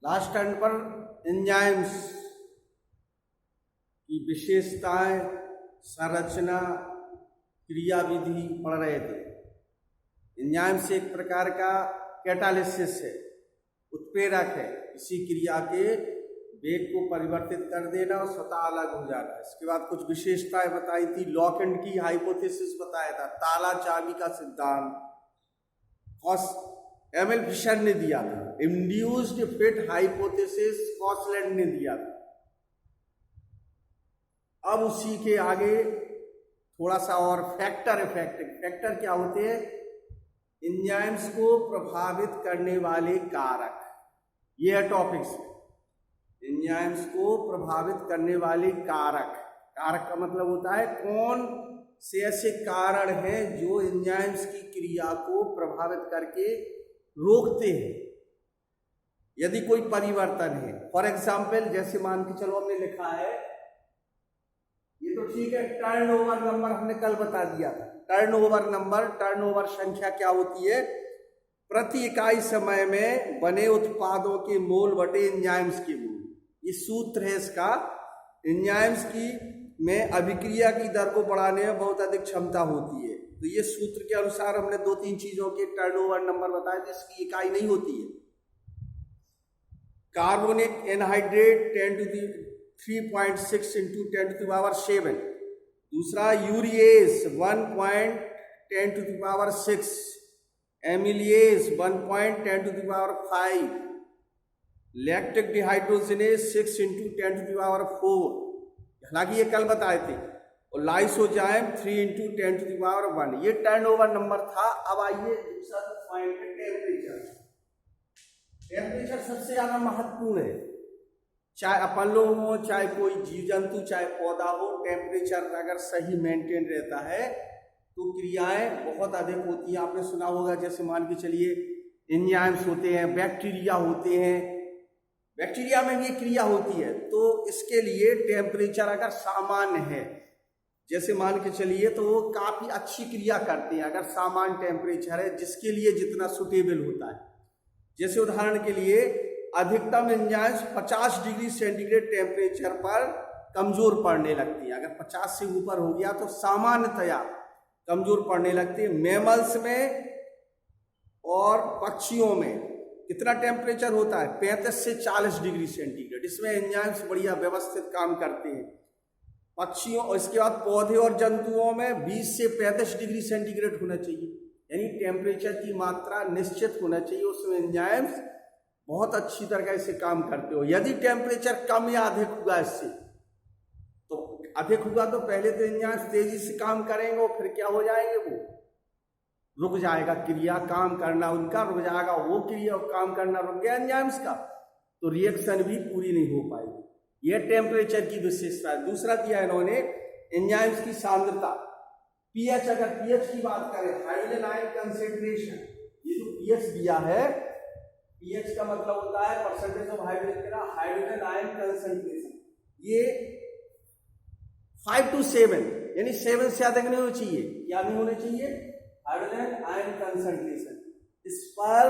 Last turn पर enzymes की विशेषताएं, संरचना, क्रियाविधि पढ़ रहे थे। एंजाइम्स एक प्रकार का कैटालिसिस है, उत्प्रेरक है, इसी क्रिया के वेग को परिवर्तित कर देना और स्वतः अलग हो जाना। इसके बाद कुछ विशेषताएं बताई थी, लॉक एंड की हाइपोथेसिस बताया था, ताला चाबी का सिद्धांत एमएल फिशर ने दिया था, इंड्यूस्ड फिट हाइपोथेसिस कॉसलैंड ने दिया था। अब उसी के आगे थोड़ा सा और फैक्टर इफेक्ट। फैक्टर क्या होते हैं? एंजाइम्स को प्रभावित करने वाले कारक, ये है टॉपिक्स। एंजाइम्स को प्रभावित करने वाले कारक, कारक का मतलब होता है कौन से ऐसे कारण हैं जो एंजाइम्स की क्रिया को प्रभावित करके रोकते हैं यदि कोई परिवर्तन है। फॉर एग्जाम्पल, जैसे मान के चलो हमने लिखा है, ये तो ठीक है, टर्नओवर नंबर हमने कल बता दिया था। टर्नओवर नंबर, टर्नओवर संख्या क्या होती है? प्रति इकाई समय में बने उत्पादों के मोल बटे एंजाइम्स के मोल। ये सूत्र है इसका। एंजाइम्स की में अभिक्रिया की दर को बढ़ाने में बहुत अधिक क्षमता होती है। तो ये सूत्र के अनुसार हमने 2-3 चीजों के टर्नओवर नंबर बताए, जिसकी इकाई नहीं होती है। Carbonic anhydride 10³ 3.6 × 10⁻⁷। दूसरा यूरिएस 1.10⁻⁶। एमिलिएस 1.10⁵। Lactic dehydrogenase 6 × 10⁴। हालांकि ये कल बताए थे। और लाइसोजाइम 3 × 10⁻⁴। ये टर्नओवर नंबर था। अब आइए दूसरा पॉइंट है, टेम्परेचर। टेम्परेचर सबसे ज्यादा महत्वपूर्ण है, चाहे अपन लोग हो, चाहे कोई जीव जंतु, चाहे पौधा हो। टेम्परेचर अगर सही मेंटेन रहता है तो क्रियाएं बहुत अधिक होती हैं। आपने सुना होगा, जैसे मान के चलिए एंजाइम्स होते हैं, बैक्टीरिया होते हैं, बैक्टीरिया में भी क्रिया होती है। तो इसके लिए टेम्परेचर अगर सामान्य है, जैसे मान के चलिए, तो वो काफी अच्छी क्रिया करते हैं अगर सामान्य टेम्परेचर है, जिसके लिए जितना सुटेबल होता है। जैसे उदाहरण के लिए अधिकतम एंजाइम्स 50 डिग्री सेंटीग्रेड टेम्परेचर पर कमजोर पड़ने लगती है। अगर 50 से ऊपर हो गया तो सामान्यतया कमजोर पड़ने लगती है। मैमल्स में और पक्षियों में कितना टेम्परेचर होता है? 35 से 40 डिग्री सेंटीग्रेड। इसमें एंजाइम्स बढ़िया व्यवस्थित काम करते हैं। पक्षियों और इसके बाद पौधे और जंतुओं में 20 से 35 डिग्री सेंटीग्रेड होना चाहिए। यानी टेम्परेचर की मात्रा निश्चित होना चाहिए, उसमें एंजाइम्स बहुत अच्छी तरह से काम करते हो। यदि टेम्परेचर कम या अधिक हुआ इससे, तो अधिक हुआ तो पहले तो एंजाइम्स तेजी से काम करेंगे और फिर क्या हो जाएंगे? वो रुक जाएगा, क्रिया काम करना उनका रुक जाएगा। वो क्रिया काम करना रुक गया एंजाइम्स का, तो रिएक्शन भी पूरी नहीं हो पाएगी। यह टेम्परेचर की विशेषता है। दूसरा दिया इन्होंने एंजाइम्स की सांद्रता, पीएच। अगर पीएच की बात करें, हाइड्रोजन आयन कंसेंट्रेशन, ये जो पीएच दिया है, पीएच का मतलब होता है percentage of hydrogen ion concentration. ये 5 to 7, यानी 7 से अधिक नहीं होना चाहिए। क्या नहीं होना चाहिए? Hydrogen ion concentration. इस पर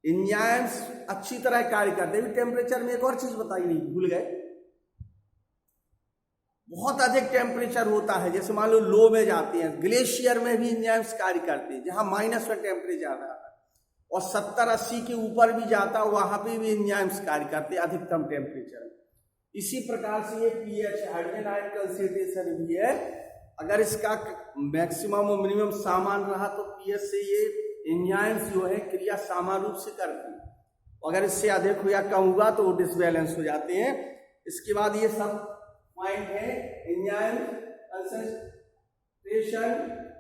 एंजाइम्स अच्छी तरह कार्य करते हैं। टेम्परेचर में एक और चीज बताई नहीं, भूल गए। बहुत अधिक टेम्परेचर होता है, जैसे मान लो लो में जाते हैं, ग्लेशियर में भी एंजाइम्स कार्य करते हैं, जहां माइनस में टेम्परेचर आता है, और 70-80 के ऊपर भी जाता है, वहां पे भी एंजाइम्स कार्य करते हैं अधिकतम टेम्परेचर। इसी प्रकार से ये पीएच, हाइड्रोजन आयन कंसेंट्रेशन भी है। अगर इसका मैक्सिमम और मिनिमम समान रहा तो पीएच से ये एंजाइम्स जो है क्रिया समान रूप से करती है। अगर इससे अधिक हो या कम हुआ तो वो डिसबैलेंस हो जाते हैं। इसके बाद ये सब पॉइंट है, एंजाइम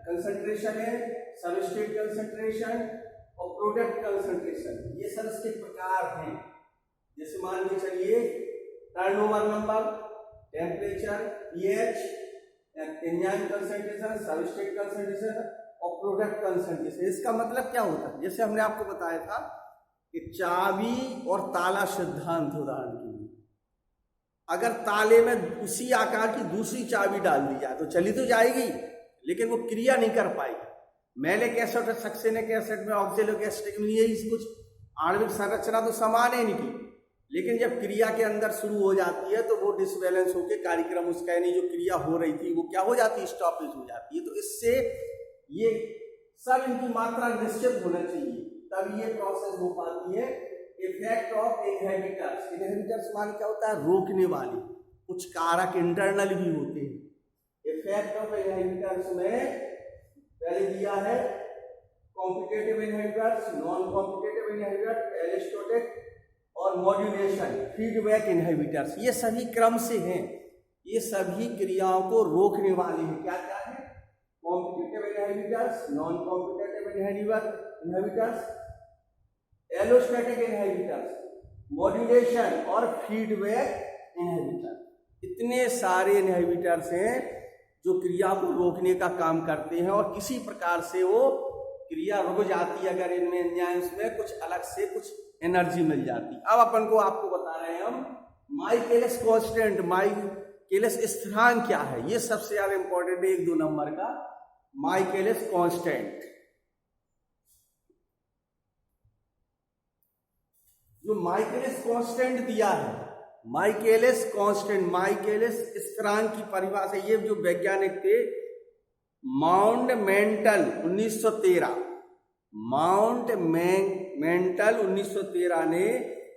कंसंट्रेशन है, सबस्ट्रेट कंसंट्रेशन और प्रोडक्ट कंसंट्रेशन। ये सब इसके प्रकार हैं। जैसे मान के चलिए turnover number, temperature, pH, enzyme concentration, substrate concentration और प्रोडक्ट कंसंट्रेशन। इसका मतलब क्या होता है? जैसे हमने आपको बताया था कि चाबी और ताला सिद्धांत, उदाहरण के लिए अगर ताले में उसी आकार की दूसरी चाबी डाल दी जाए तो चली तो जाएगी, लेकिन वो क्रिया नहीं कर पाएगी। मैलिक एसिड और सक्सेनिक एसिड में, ऑक्जेलिक एसिड में यही कुछ आणविक संरचना तो समान है इनकी, लेकिन जब क्रिया के अंदर शुरू हो जाती है तो वो डिसबैलेंस होकर कार्यक्रम उसका यानी जो क्रिया हो रही थी वो क्या हो जाती है, स्टॉपेज हो जाती है। तो इससे ये सब इनकी मात्रा निश्चित होना चाहिए, तब ये प्रोसेस हो पाती है। इफेक्ट ऑफ इनहिबिटर्स, इनहिबिटर्स मान क्या होता है, रोकने वाले, कुछ कारक इंटरनल भी होते हैं। इफेक्ट ऑफ इनहिबिटर्स में पहले दिया है competitive inhibitors, non competitive inhibitor, allosteric और मॉड्यूलेशन, फीडबैक इनहिबिटर्स, ये सभी क्रम से हैं। ये सभी क्रियाओं को रोकने वाले हैं। क्या क्या है, competitive inhibitors, non competitive inhibitors, allosteric inhibitors, modulation और फीडबैक इनहिबिटर। इतने सारे इनहिबिटर्स हैं जो क्रिया को रोकने का काम करते हैं और किसी प्रकार से वो क्रिया रुक जाती है अगर इनमें एंजाइम्स में कुछ अलग से कुछ एनर्जी मिल जाती। अब अपन को आपको बता रहे हैं हम माइकेलिस कांस्टेंट, माइकेलिस स्थिरांक क्या है, ये सबसे ज्यादा इंपॉर्टेंट है 1-2 नंबर का। माइकेलिस कांस्टेंट, जो माइकेलिस कांस्टेंट दिया है, माइकेलिस कांस्टेंट, माइकेलिस स्थिरांक की परिभाषा ये जो वैज्ञानिक थे माउंट मेंटल 1913, माउंट मेंटल 1913 ने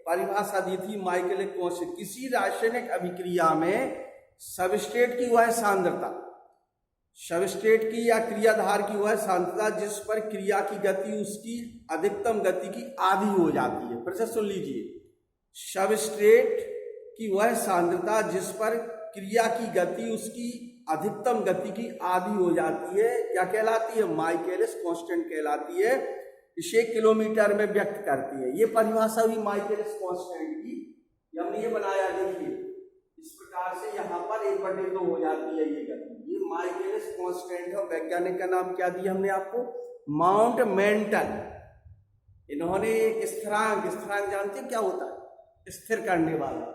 परिभाषा दी थी माइकेलिस कांस्टेंट। किसी रासायनिक अभिक्रिया में सबस्ट्रेट की वह सांद्रता, सबस्ट्रेट की या क्रियाधार की वह सांद्रता जिस पर क्रिया की गति उसकी अधिकतम गति की आधी हो जाती है। फिर से सुन लीजिए, सबस्ट्रेट की वह सांद्रता जिस पर क्रिया की गति उसकी अधिकतम गति की आधी हो जाती है, क्या कहलाती है, माइकेलिस कांस्टेंट कहलाती है। इसे किलोमीटर में व्यक्त करती है। ये परिभाषा हुई माइकेलिस कांस्टेंट की। हमने ये बनाया, देखिए इस प्रकार से यहाँ पर 1/2 हो जाती है ये गति, ये माइकेलिस कांस्टेंट है। वैज्ञानिक का नाम क्या दिया हमने आपको, माउंट मेंटल। इन्होंने एक स्थिरांक, स्थिरांक जानते हैं क्या होता है, स्थिर करने वाला।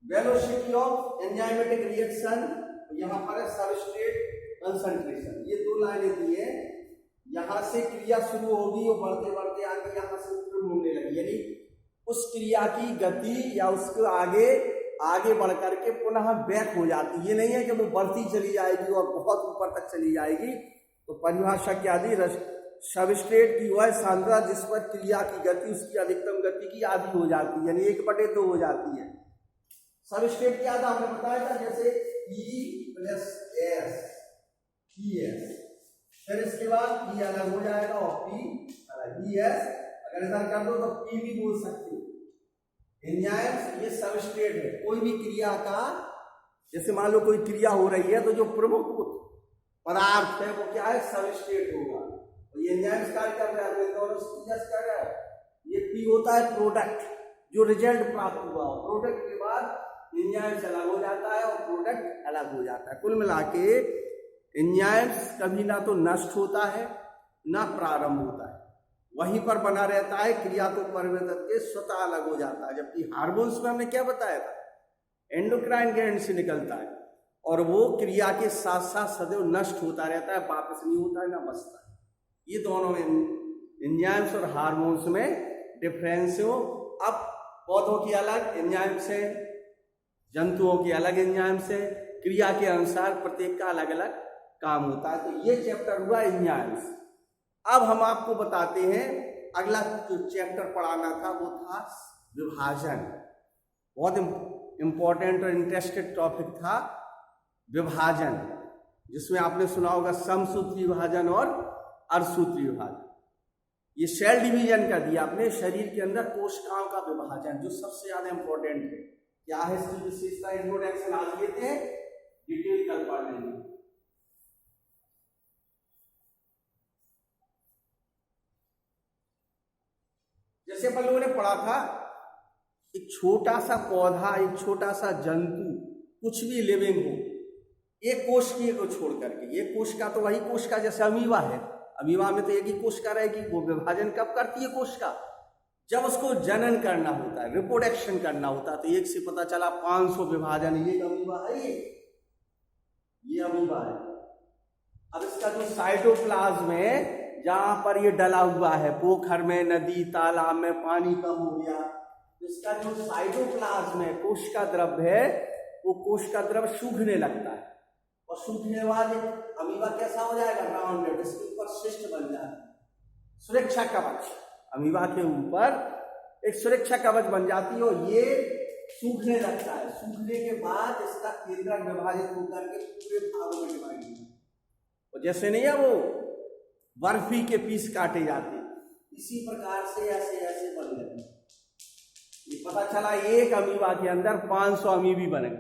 वेलोसिटी ऑफ एंजाइमेटिक रिएक्शन, यहाँ पर है सबस्ट्रेट कंसंट्रेशन, ये 2 लाइनें दी है। यहाँ से क्रिया शुरू होगी और बढ़ते बढ़ते आगे यहाँ से होने लगी, यानी उस क्रिया की गति या उसके आगे बढ़ करके पुनः बैक हो जाती। ये नहीं है कि वो बढ़ती चली जाएगी और बहुत ऊपर तक चली जाएगी। तो परिभाषा क्या दी, सबस्ट्रेट की वह सांद्रता जिस पर क्रिया की गति उसकी अधिकतम गति की आधी हो जाती है, यानी 1/2 हो जाती है। सबस्ट्रेट क्या था आपने बताया था, जैसे E+S, ES, फिर इसके बाद E अलग हो जाएगा और P अलग, ES अगर इधर कर दो तो P भी बोल सकते हो। एंजाइम्स ये सबस्ट्रेट है, कोई भी क्रिया का, जैसे मान लो कोई क्रिया हो रही है तो जो प्रमुख पदार्थ है वो क्या है, सबस्ट्रेट होगा। तो ये एंजाइम्स कार्य कर रहा है, दोनों कर रहा है। ये P होता है प्रोडक्ट, जो रिजल्ट प्राप्त हुआ, प्रोडक्ट के बाद एंजाइम्स अलग हो जाता है और प्रोडक्ट अलग हो जाता है। कुल मिला के एंजाइम्स कभी ना तो नष्ट होता है ना प्रारंभ होता है, वहीं पर बना रहता है, क्रिया को परिवर्तित करके स्वतः अलग हो जाता है। जबकि हार्मोन्स में हमने क्या बताया था, एंडोक्राइन ग्लैंड से निकलता है और वो क्रिया के साथ साथ सदैव नष्ट होता रहता है, वापस नहीं होता है ना बचता है। ये दोनों एंजाइम्स और हार्मोन्स में डिफरेंस हो। अब पौधों की अलग एंजाइम्स है, जंतुओं के अलग एंजाइम्स है, क्रिया के अनुसार प्रत्येक का अलग अलग काम होता है। तो ये चैप्टर हुआ एंजाइम्स। अब हम आपको बताते हैं अगला जो चैप्टर पढ़ाना था वो था विभाजन। बहुत इंपॉर्टेंट और इंटरेस्टेड टॉपिक था विभाजन, जिसमें आपने सुना होगा समसूत्री विभाजन और अर्धसूत्री विभाजन। ये सेल डिवीजन कर दिया आपने, शरीर के अंदर कोशिकाओं का विभाजन जो सबसे ज्यादा इंपॉर्टेंट है। क्या है इसकी विशेषता, इंट्रोडक्शन आज लेते हैं, डिटेल कल पढ़ लेंगे। जैसे अपन लोगों ने पढ़ा था, एक छोटा सा पौधा, एक छोटा सा जंतु, कुछ भी लिविंग हो, एक कोशिका को छोड़ करके, ये कोशिका तो वही कोशिका जैसे अमीबा है, अमीबा में तो एक ही कोशिका रहेगी। वो विभाजन कब करती है कोशिका, जब उसको जनन करना होता है, रिप्रोडक्शन करना होता है। तो एक से पता चला 500 विभाजन, ये अमीबा है, ये अमीबा है। अब इसका जो साइटोप्लाज्म है जहां पर ये डला हुआ है, पोखर में, नदी तालाब में पानी कम हो गया, इसका जो साइटोप्लाज्म है, कोशिका द्रव्य है, वो कोशिका द्रव्य सूखने लगता है और सूखने बाद अमीबा कैसा हो जाएगा, राउंडेड, इसके ऊपर शिस्ट बन जाता है, सुरक्षा कवच, अमीबा के ऊपर एक सुरक्षा कवच बन जाती है और ये सूखने लगता है। सूखने के बाद इसका केंद्रक विभाजित होकर के पूरे भागों में डिवाइड होता है और जैसे नहीं है वो बर्फी के पीस काटे जाते, इसी प्रकार से ऐसे ऐसे बन गए। ये पता चला एक अमीबा के अंदर 500 अमीबी बने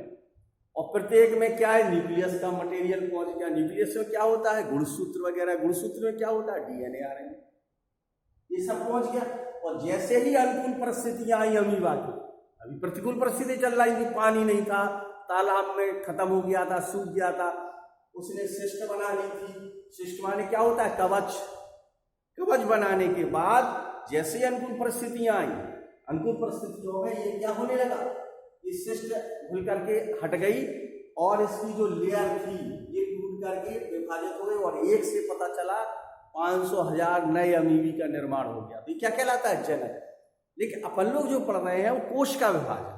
और प्रत्येक में क्या है, न्यूक्लियस का मटेरियल पहुंच गया। न्यूक्लियस में क्या होता है, गुणसूत्र वगैरह, गुणसूत्र में क्या होता है, डीएनए आ रहे हैं, ये सब पहुंच गया। और जैसे ही अनुकूल परिस्थितियां आई अमीबा की, अभी प्रतिकूल परिस्थिति चल रही थी, पानी नहीं था, तालाब में खत्म हो गया था, सूख गया था, उसने शिष्ट बना ली थी। शिष्ट माने क्या होता है, कवच। कवच बनाने के बाद जैसे ही अनुकूल परिस्थितियां आई, अनुकूल परिस्थितियों में ये क्या होने लगा, ये शिष्ट घुल करके हट गई और इसकी जो लेयर थी ये टूट करके विभाजित हो गई और एक से पता चला 500,000 नए अमीबी का निर्माण हो गया। तो क्या कहलाता है, जनक। लेकिन अपन लोग जो पढ़ रहे हैं वो कोश का विभाजन,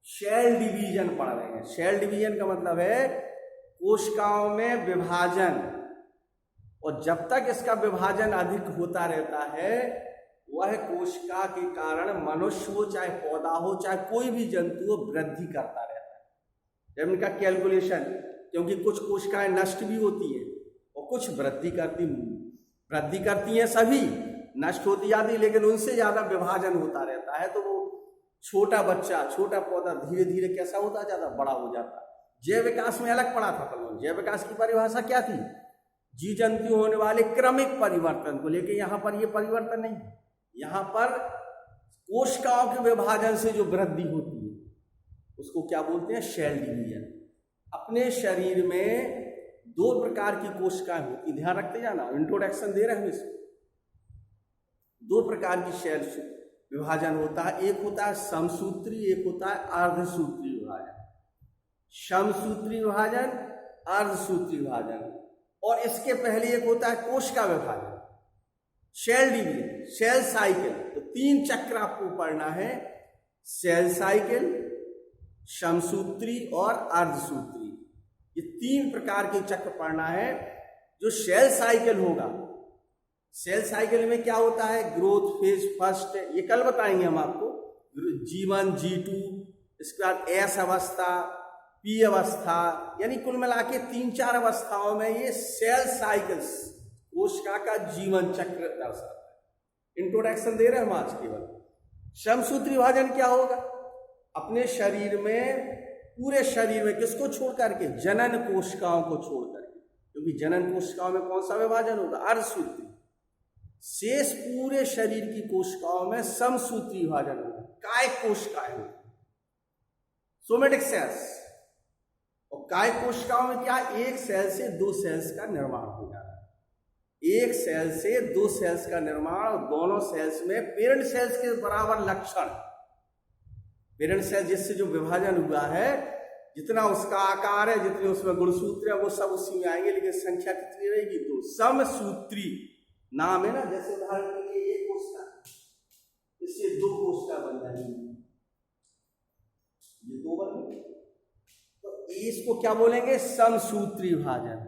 शेल डिवीजन पढ़ रहे हैं। शेल डिवीजन का मतलब है कोशिकाओं में विभाजन, और जब तक इसका विभाजन अधिक होता रहता है वह कोशिका के कारण मनुष्य हो, चाहे पौधा हो, चाहे कोई भी जंतु हो, वृद्धि करता रहता है। जब इनका कैलकुलेशन, क्योंकि कुछ कोशिकाएं नष्ट भी होती है और कुछ वृद्धि करती हैं, सभी नष्ट होती जाती, लेकिन उनसे ज्यादा विभाजन होता रहता है। तो वो छोटा बच्चा, छोटा पौधा धीरे धीरे कैसा होता जाता, बड़ा हो जाता। जैव विकास में अलग पढ़ा था अपन लोग। जैव विकास की परिभाषा क्या थी, जीव जंतु होने वाले क्रमिक परिवर्तन को, लेकिन यहाँ पर ये परिवर्तन नहीं, यहाँ पर कोशिकाओं के विभाजन से जो वृद्धि होती है उसको क्या बोलते हैं, शेल डिवीजन। अपने शरीर में 2 प्रकार की कोशिकाएं होती, ध्यान रखते जाना, इंट्रोडक्शन दे रहे हैं इसको। 2 प्रकार की शेल विभाजन होता है, एक होता है समसूत्री, एक होता है अर्धसूत्री विभाजन। समसूत्री विभाजन, अर्धसूत्री विभाजन, और इसके पहले एक होता है कोशिका विभाजन, शेल डिवीजन, सेल साइकिल। तो 3 चक्र आपको पढ़ना है, सेल साइकिल, समसूत्री और अर्धसूत्री। ये 3 प्रकार के चक्र पढ़ना है। जो सेल साइकिल होगा, सेल साइकिल में क्या होता है, ग्रोथ फेज फर्स्ट, ये कल बताएंगे हम आपको, G1 G2, इसके बाद एस अवस्था, पी अवस्था, यानी कुल मिला के 3-4 अवस्थाओं में ये सेल साइकिल्स कोशिका का जीवन चक्र दर्शाता है। इंट्रोडक्शन दे रहे हैं हम आज केवल। समसूत्री विभाजन क्या होगा, अपने शरीर में, पूरे शरीर में किसको छोड़ करके, जनन कोशिकाओं को छोड़ करके, क्योंकि जनन कोशिकाओं में कौन सा विभाजन होगा, अर्धसूत्री। शेष पूरे शरीर की कोशिकाओं में समसूत्री विभाजन होगा, कायिक कोशिकाएं होगी, सोमेटिक सेल्स। और कायिक कोशिकाओं में क्या, एक सेल से 2 सेल्स का निर्माण हो जाता है, एक सेल से 2 सेल्स का निर्माण, और दोनों सेल्स में पेरेंट सेल्स के बराबर लक्षण। पेरेंट सेल जिससे जो विभाजन हुआ है, जितना उसका आकार है, जितने उसमें गुणसूत्र है, वो सब उसी में आएंगे, लेकिन संख्या कितनी रहेगी, 2। समसूत्री नाम है ना, जैसे उदाहरण के लिए ये कोशिका, इससे 2 कोशिका बन जाएंगी, ये 2 बन गए, तो इसको क्या बोलेंगे, समसूत्री विभाजन।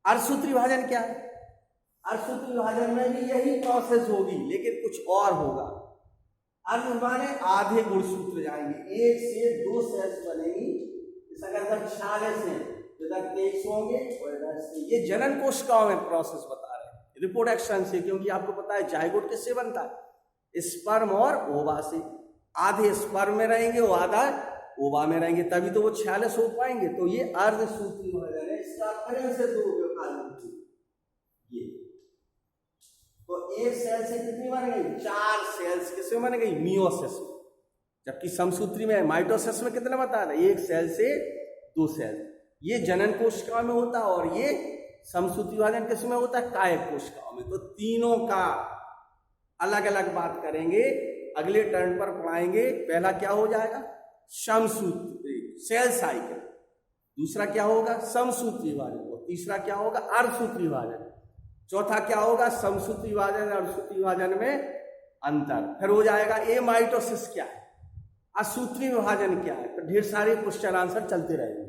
अर्धसूत्री विभाजन क्या है, अर्धसूत्री विभाजन में भी यही प्रोसेस होगी, लेकिन कुछ और होगा। अर्ध माने आधे गुणसूत्र जाएंगे, 1 से 2 सेल्स बनेगी, इस अगर 46 है तो इधर 23 होंगे और इधर से। ये जनन कोशिकाओं में प्रोसेस बता रहे हैं, रिप्रोडक्शन से, क्योंकि आपको पता है जाइगोट किससे बनता है, स्पर्म और ओवा से। आधे स्पर्म में रहेंगे और आधा ओवा में रहेंगे, तभी तो वो 46 हो पाएंगे। तो ये अर्धसूत्री विभाजन है, इसका फिर से 2 विभाजन, ये तो एक सेल से कितनी बन गई, 4 सेल्स किसमें बन गई, मियोसिस में। जबकि समसूत्री में, माइटोसिस में कितने बता रहे, 1 सेल से 2 सेल। ये जनन कोशिकाओं में होता है और ये समसूत्री विभाजन किसमें होता है, कायिक कोशिकाओं में। तो तीनों का अलग अलग बात करेंगे, अगले टर्न पर पढ़ाएंगे। पहला क्या हो जाएगा, समसूत्री, सेल साइकिल। दूसरा क्या होगा, समसूत्री विभाजन, और तीसरा क्या होगा, अर्धसूत्री विभाजन। चौथा क्या होगा, समसूत्री विभाजन और सूत्री विभाजन में अंतर। फिर हो जाएगा ए माइटोसिस क्या है, असूत्री विभाजन क्या है। तो ढेर सारे क्वेश्चन आंसर चलते रहेंगे।